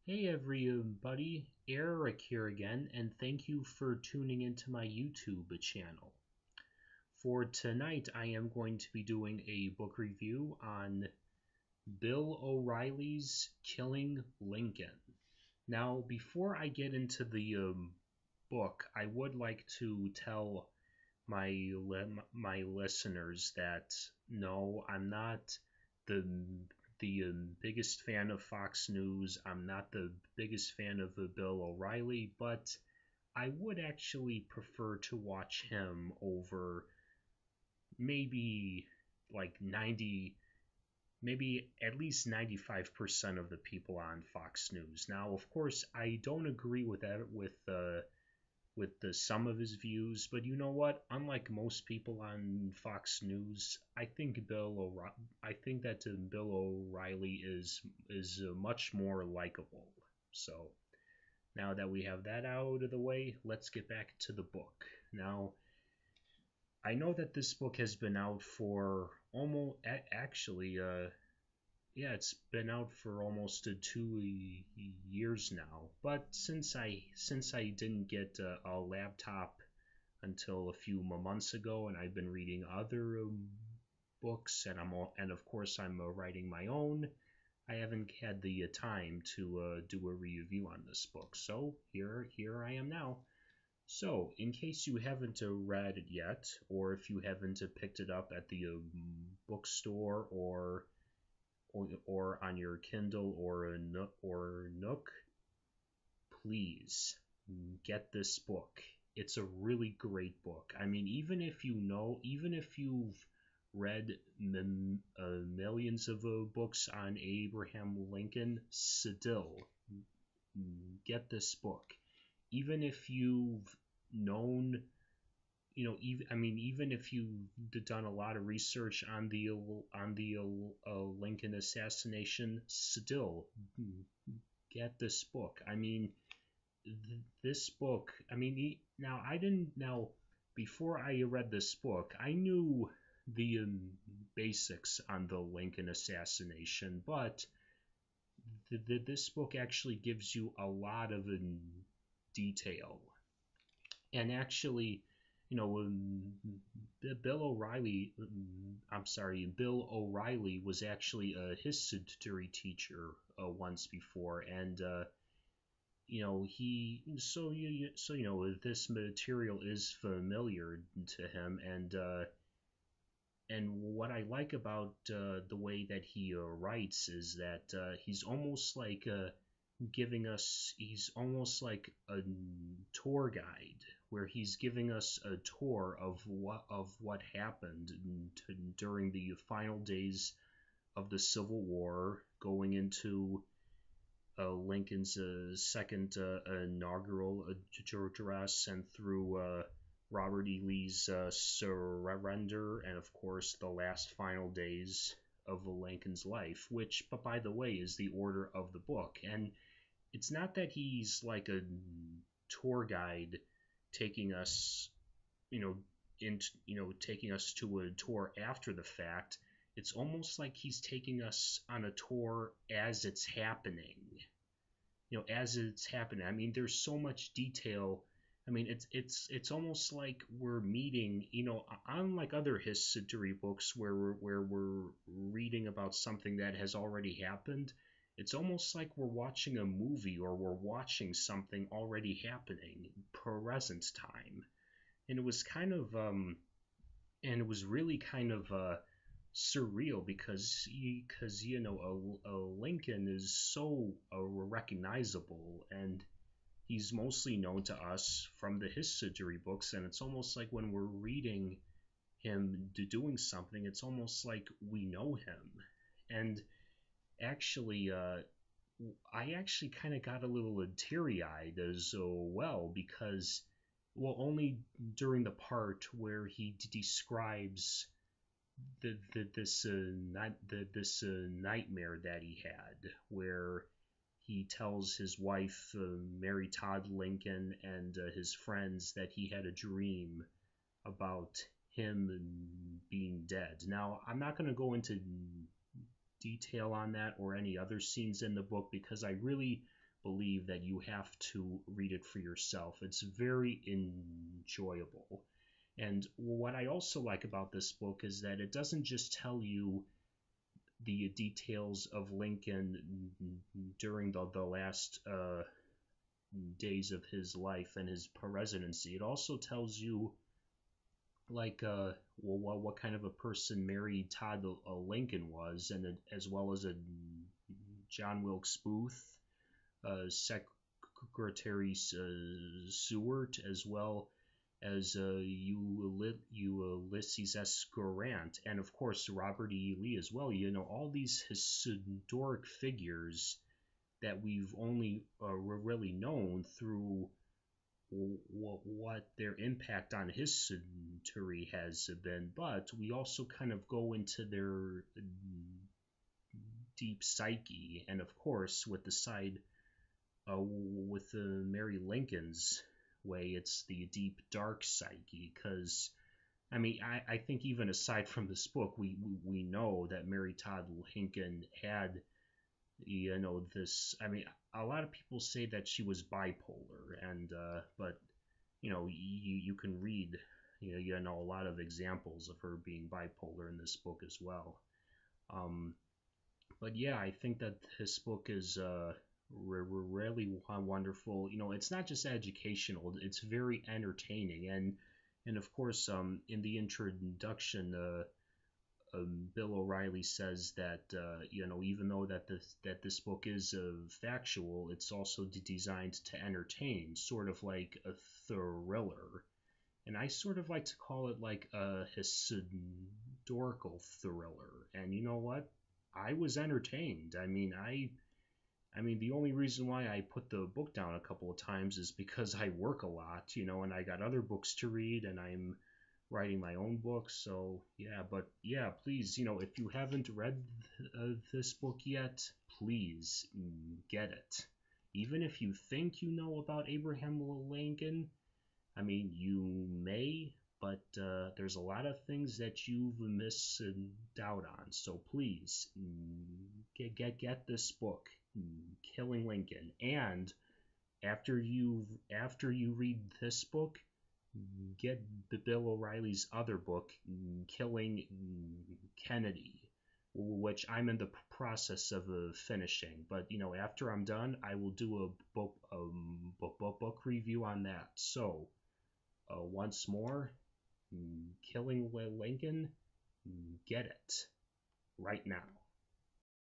Hey everybody, Eric here again, and thank you for tuning into my YouTube channel. For tonight, I am going to be doing a book review on Bill O'Reilly's Killing Lincoln. Now, before I get into the book, I would like to tell my listeners that no, I'm not the biggest fan of Fox News. I'm not the biggest fan of Bill O'Reilly, but I would actually prefer to watch him over maybe like 90, maybe at least 95% of the people on Fox News. Now, of course, I don't agree with that with the some of his views, but you know what? Unlike most people on Fox News, I think that Bill O'Reilly is much more likable. So now that we have that out of the way, let's get back to the book. Now, I know that this book has been out for it's been out for almost 2 years now. But since I didn't get a laptop until a few months ago, and I've been reading other books, and of course I'm writing my own. I haven't had the time to do a review on this book, so here I am now. So, in case you haven't read it yet, or if you haven't picked it up at the bookstore or on your Kindle or Nook, please get this book. It's a really great book. I mean, even if you've read millions of books on Abraham Lincoln, still get this book. Even if you've known, even if you've done a lot of research on the Lincoln assassination, still get this book. I mean, this book. I mean, now I didn't now before I read this book, I knew the basics on the Lincoln assassination, but this book actually gives you a lot of detail. And actually, Bill O'Reilly was actually a history teacher once before, and this material is familiar to him, and what I like about the way that he writes is that he's almost like a tour guide where he's giving us a tour of what happened during the final days of the Civil War, going into Lincoln's second inaugural address, and through Robert E. Lee's surrender, and of course the last final days of Lincoln's life, which, but by the way, is the order of the book. And it's not that he's like a tour guide taking us, taking us to a tour after the fact. It's almost like he's taking us on a tour as it's happening. I mean, there's so much detail. I mean, it's almost like we're meeting, unlike other history books where we're reading about something that has already happened. It's almost like we're watching a movie, or we're watching something already happening, present time. And it was really kind of surreal because a Lincoln is so recognizable, and he's mostly known to us from the history books, and it's almost like when we're reading him doing something, it's almost like we know him. And actually, I actually kind of got a little teary-eyed as well, because, well, only during the part where he describes this nightmare that he had, where he tells his wife, Mary Todd Lincoln, and his friends that he had a dream about him being dead. Now, I'm not going to go into detail on that or any other scenes in the book, because I really believe that you have to read it for yourself. It's very enjoyable. And what I also like about this book is that it doesn't just tell you the details of Lincoln during the last days of his life and his presidency. It also tells you like what kind of a person Mary Todd Lincoln was, and as well as a John Wilkes Booth, Secretary Seward, as well as Ulysses S. Grant, and of course Robert E. Lee as well. You know, all these historic figures that we've only really known through what their impact on history has been, but we also kind of go into their deep psyche, and of course with the side with the Mary Lincoln's way, it's the deep dark psyche. Because I mean, I think even aside from this book, we know that Mary Todd Lincoln had, you know, this. I mean, a lot of people say that she was bipolar, and but you know, you can read, you know, a lot of examples of her being bipolar in this book as well. Um, but yeah, I think that this book is really wonderful. You know, it's not just educational; it's very entertaining, and of course, in the introduction, Bill O'Reilly says that you know, even though that this book is factual, it's also designed to entertain, sort of like a thriller. And I sort of like to call it like a historical thriller. And you know what? I was entertained. I mean, the only reason why I put the book down a couple of times is because I work a lot, you know, and I got other books to read, and I'm writing my own books. So yeah, but yeah, please, you know, if you haven't read this book yet, please get it. Even if you think you know about Abraham Lincoln, I mean, you may, but there's a lot of things that you've missed out on. So please get this book, Killing Lincoln. And after you read this book, get Bill O'Reilly's other book, Killing Kennedy, which I'm in the process of finishing. But you know, after I'm done, I will do a book review on that. So once more, Killing Lincoln, get it right now.